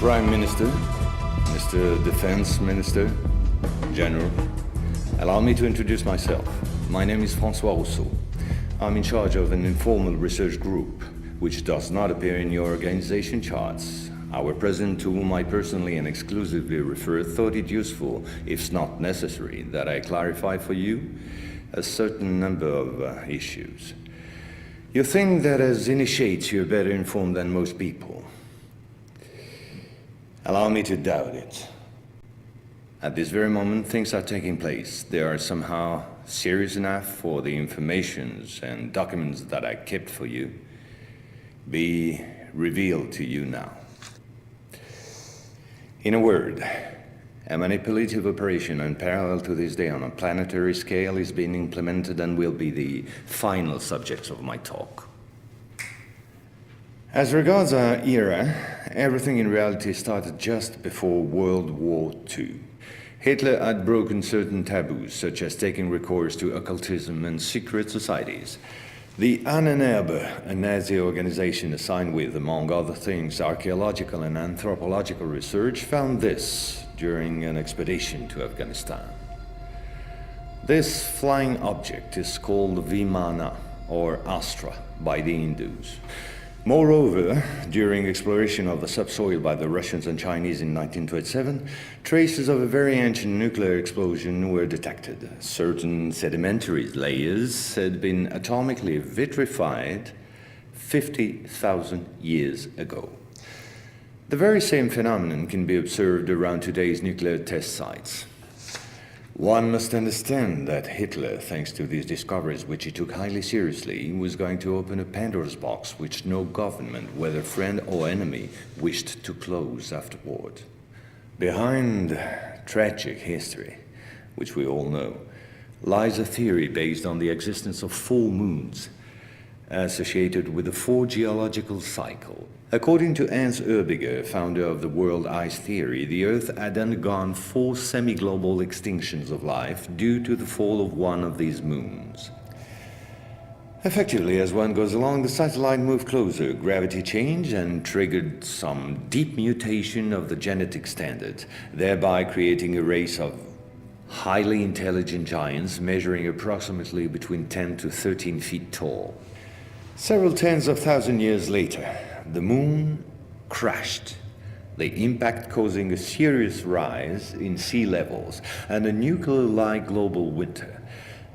Prime Minister, Mr. Defense Minister, General, allow me to introduce myself. My name is François Rousseau. I'm in charge of an informal research group, which does not appear in your organization charts. Our president, to whom I personally and exclusively refer, thought it useful, if not necessary, that I clarify for you a certain number of issues. You think that as initiates you're better informed than most people. Allow me to doubt it. At this very moment, things are taking place. They are somehow serious enough for the informations and documents that I kept for you be revealed to you now. In a word, a manipulative operation unparalleled to this day on a planetary scale is being implemented and will be the final subject of my talk. As regards our era, everything in reality started just before World War II. Hitler had broken certain taboos, such as taking recourse to occultism and secret societies. The Ahnenerbe, a Nazi organization assigned with, among other things, archaeological and anthropological research, found this during an expedition to Afghanistan. This flying object is called Vimana, or Astra, by the Hindus. Moreover, during exploration of the subsoil by the Russians and Chinese in 1927, traces of a very ancient nuclear explosion were detected. Certain sedimentary layers had been atomically vitrified 50,000 years ago. The very same phenomenon can be observed around today's nuclear test sites. One must understand that Hitler, thanks to these discoveries, which he took highly seriously, was going to open a Pandora's box which no government, whether friend or enemy, wished to close afterward. Behind tragic history, which we all know, lies a theory based on the existence of full moons associated with the four geological cycle. According to Hans Erbiger, founder of the world ice theory, the Earth had undergone 4 semi-global extinctions of life due to the fall of one of these moons. Effectively, as one goes along, the satellite moved closer, gravity changed and triggered some deep mutation of the genetic standard, thereby creating a race of highly intelligent giants measuring approximately between 10 to 13 feet tall. Several tens of thousands of years later, the moon crashed, the impact causing a serious rise in sea levels and a nuclear-like global winter.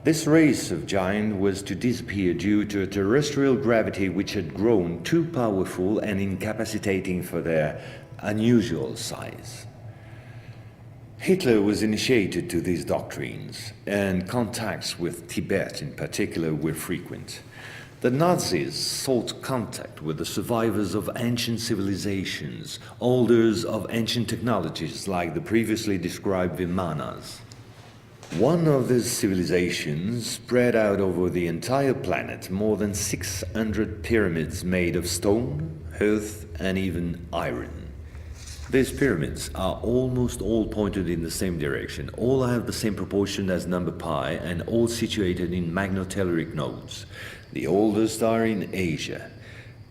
This race of giants was to disappear due to a terrestrial gravity which had grown too powerful and incapacitating for their unusual size. Hitler was initiated to these doctrines, and contacts with Tibet in particular were frequent. The Nazis sought contact with the survivors of ancient civilizations, holders of ancient technologies like the previously described Vimanas. One of these civilizations spread out over the entire planet more than 600 pyramids made of stone, earth, and even iron. These pyramids are almost all pointed in the same direction, all have the same proportion as number pi, and all situated in magnetotelluric nodes. The oldest are in Asia.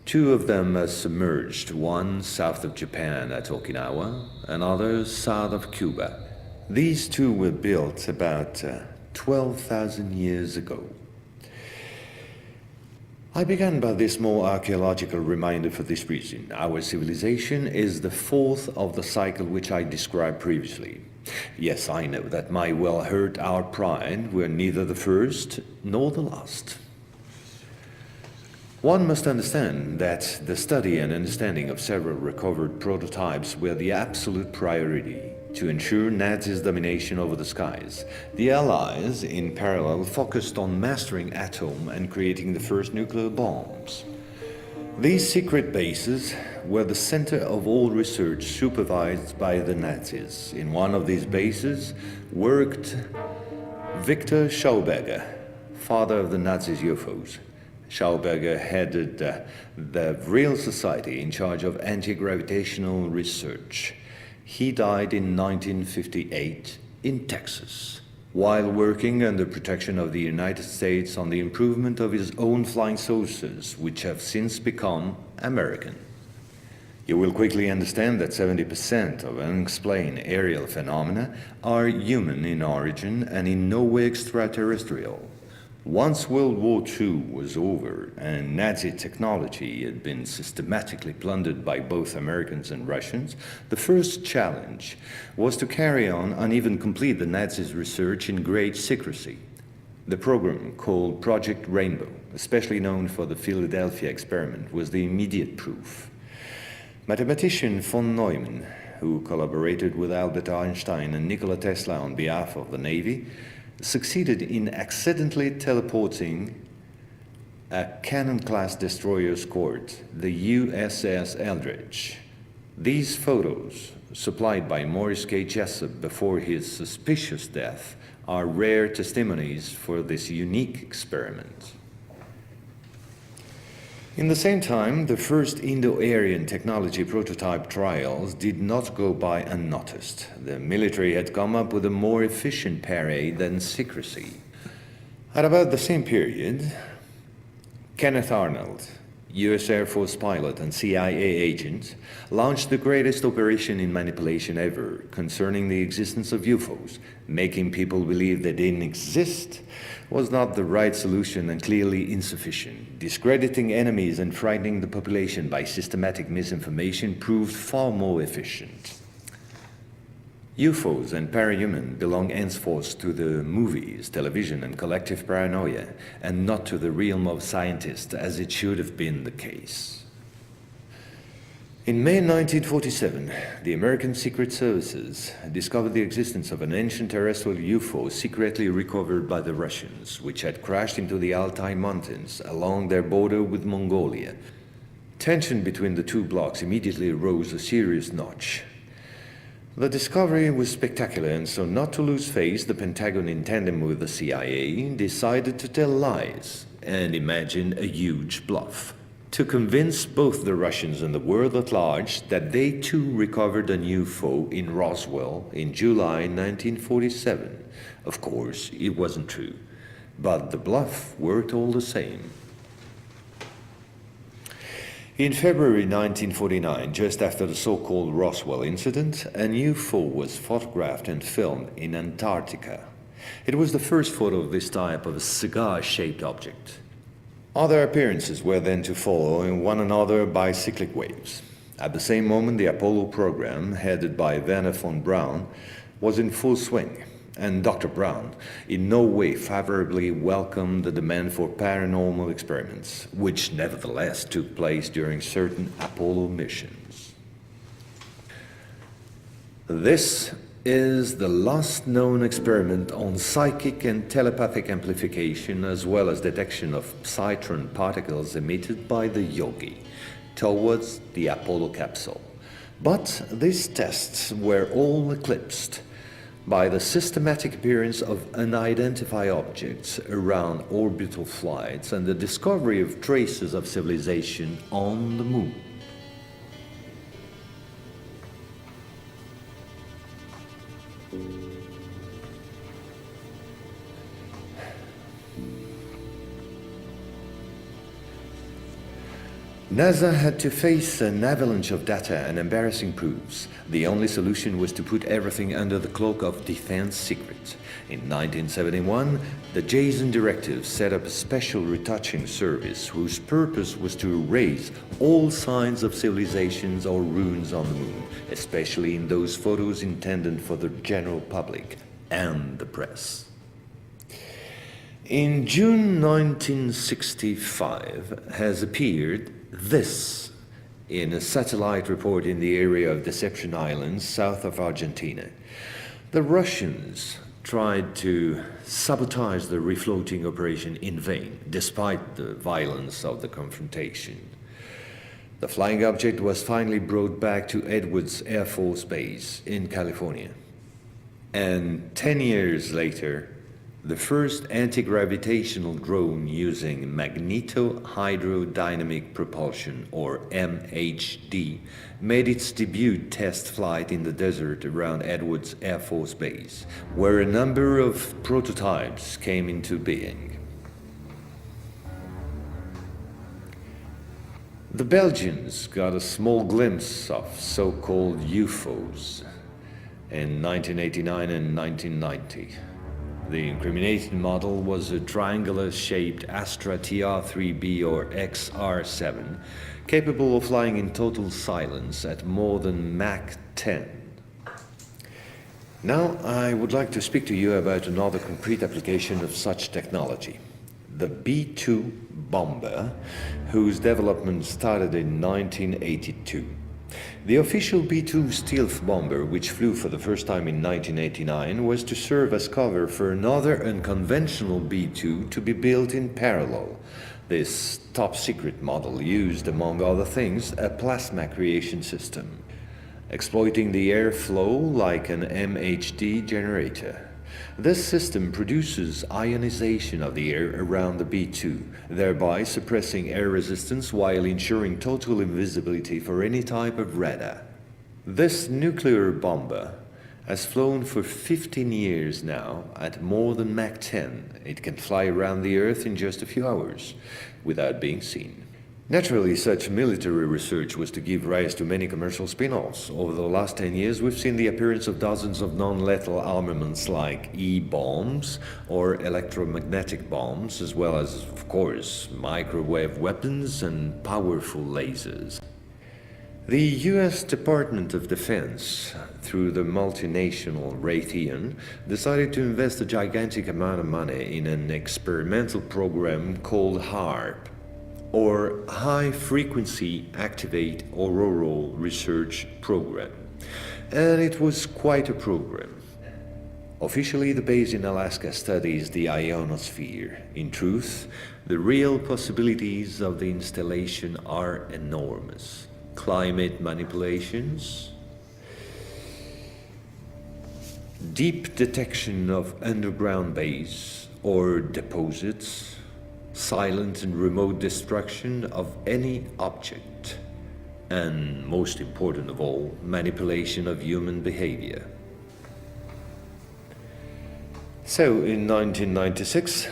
2 of them are submerged, one south of Japan at Okinawa, another south of Cuba. These 2 were built about 12,000 years ago. I began by this more archaeological reminder for this reason. Our civilization is the 4th of the cycle which I described previously. Yes, I know that might well hurt our pride. We're neither the first nor the last. One must understand that the study and understanding of several recovered prototypes were the absolute priority to ensure Nazis' domination over the skies. The Allies, in parallel, focused on mastering atom and creating the first nuclear bombs. These secret bases were the center of all research supervised by the Nazis. In one of these bases worked Victor Schauberger, father of the Nazis' UFOs. Schauberger headed the Real Society in charge of anti-gravitational research. He died in 1958 in Texas, while working under protection of the United States on the improvement of his own flying saucers, which have since become American. You will quickly understand that 70% of unexplained aerial phenomena are human in origin and in no way extraterrestrial. Once World War II was over and Nazi technology had been systematically plundered by both Americans and Russians, the first challenge was to carry on and even complete the Nazis' research in great secrecy. The program, called Project Rainbow, especially known for the Philadelphia experiment, was the immediate proof. Mathematician von Neumann, who collaborated with Albert Einstein and Nikola Tesla on behalf of the Navy, succeeded in accidentally teleporting a Cannon-class destroyer escort, the USS Eldridge. These photos, supplied by Morris K. Jessup before his suspicious death, are rare testimonies for this unique experiment. In the same time, the first Indo-Aryan technology prototype trials did not go by unnoticed. The military had come up with a more efficient parade than secrecy. At about the same period, Kenneth Arnold, US Air Force pilot and CIA agent, launched the greatest operation in manipulation ever concerning the existence of UFOs. Making people believe they didn't exist was not the right solution and clearly insufficient. Discrediting enemies and frightening the population by systematic misinformation proved far more efficient. UFOs and parahuman belong henceforth to the movies, television, and collective paranoia, and not to the realm of scientists, as it should have been the case. In May 1947, the American Secret Services discovered the existence of an ancient terrestrial UFO secretly recovered by the Russians, which had crashed into the Altai Mountains along their border with Mongolia. Tension between the two blocs immediately rose a serious notch. The discovery was spectacular, and so not to lose face, the Pentagon, in tandem with the CIA, decided to tell lies and imagine a huge bluff to convince both the Russians and the world at large that they too recovered an UFO in Roswell in July 1947. Of course, it wasn't true, but the bluff worked all the same. In February 1949, just after the so-called Roswell incident, an UFO was photographed and filmed in Antarctica. It was the first photo of this type of a cigar-shaped object. Other appearances were then to follow in one another by cyclic waves. At the same moment, the Apollo program, headed by Werner von Braun, was in full swing, and Dr. Braun in no way favorably welcomed the demand for paranormal experiments, which nevertheless took place during certain Apollo missions. This is the last known experiment on psychic and telepathic amplification, as well as detection of psytron particles emitted by the Yogi towards the Apollo capsule. But these tests were all eclipsed by the systematic appearance of unidentified objects around orbital flights and the discovery of traces of civilization on the moon. NASA had to face an avalanche of data and embarrassing proofs. The only solution was to put everything under the cloak of defense secret. In 1971, the Jason Directive set up a special retouching service whose purpose was to erase all signs of civilizations or ruins on the moon, especially in those photos intended for the general public and the press. In June 1965 has appeared this in a satellite report in the area of Deception Islands, south of Argentina. The Russians tried to sabotage the refloating operation in vain, despite the violence of the confrontation. The flying object was finally brought back to Edwards Air Force Base in California. And 10 years later, the first anti-gravitational drone using magneto-hydrodynamic propulsion, or MHD, made its debut test flight in the desert around Edwards Air Force Base, where a number of prototypes came into being. The Belgians got a small glimpse of so-called UFOs in 1989 and 1990. The incriminated model was a triangular-shaped Astra TR-3B or XR-7, capable of flying in total silence at more than Mach 10. Now I would like to speak to you about another concrete application of such technology. The B-2 bomber, whose development started in 1982. The official B-2 stealth bomber, which flew for the first time in 1989, was to serve as cover for another unconventional B-2 to be built in parallel. This top-secret model used, among other things, a plasma creation system, exploiting the airflow like an MHD generator. This system produces ionization of the air around the B-2, thereby suppressing air resistance while ensuring total invisibility for any type of radar. This nuclear bomber has flown for 15 years now at more than Mach 10. It can fly around the Earth in just a few hours without being seen. Naturally, such military research was to give rise to many commercial spin-offs. Over the last 10 years, we've seen the appearance of dozens of non-lethal armaments like E-bombs or electromagnetic bombs, as well as, of course, microwave weapons and powerful lasers. The US Department of Defense, through the multinational Raytheon, decided to invest a gigantic amount of money in an experimental program called HAARP, or High Frequency Activate Auroral Research Program. And it was quite a program. Officially, the base in Alaska studies the ionosphere. In truth, the real possibilities of the installation are enormous. Climate manipulations, deep detection of underground base or deposits, silent and remote destruction of any object, and most important of all, manipulation of human behavior. So in 1996,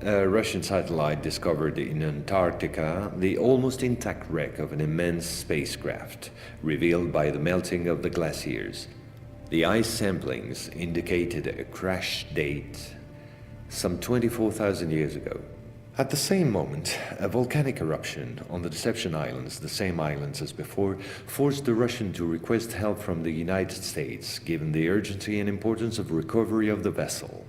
a Russian satellite discovered in Antarctica the almost intact wreck of an immense spacecraft, revealed by the melting of the glaciers. The ice samplings indicated a crash date some 24,000 years ago. At the same moment, a volcanic eruption on the Deception Islands, the same islands as before, forced the Russian to request help from the United States, given the urgency and importance of recovery of the vessel.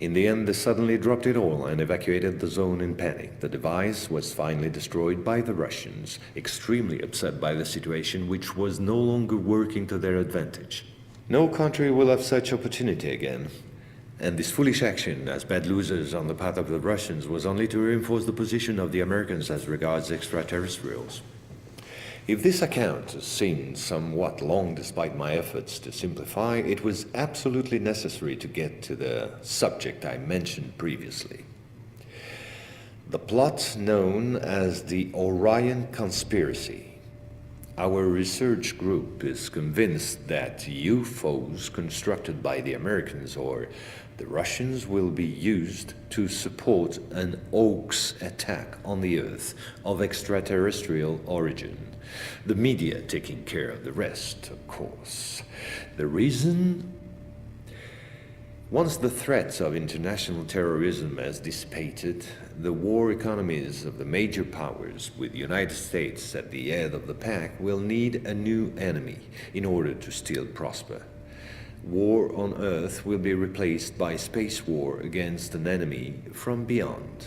In the end, they suddenly dropped it all and evacuated the zone in panic. The device was finally destroyed by the Russians, extremely upset by the situation, which was no longer working to their advantage. No country will have such opportunity again. And this foolish action, as bad losers on the part of the Russians, was only to reinforce the position of the Americans as regards extraterrestrials. If this account seemed somewhat long despite my efforts to simplify, it was absolutely necessary to get to the subject I mentioned previously. The plot known as the Orion Conspiracy. Our research group is convinced that UFOs constructed by the Americans or the Russians will be used to support an hoax attack on the Earth of extraterrestrial origin. The media taking care of the rest, of course. The reason? Once the threat of international terrorism has dissipated, the war economies of the major powers, with the United States at the head of the pack, will need a new enemy in order to still prosper. War on Earth will be replaced by space war against an enemy from beyond.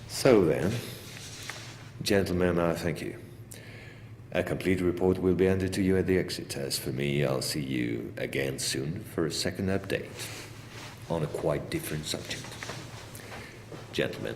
So then, gentlemen, I thank you. A complete report will be handed to you at the exit. As for me, I'll see you again soon for a second update on a quite different subject. Gentlemen.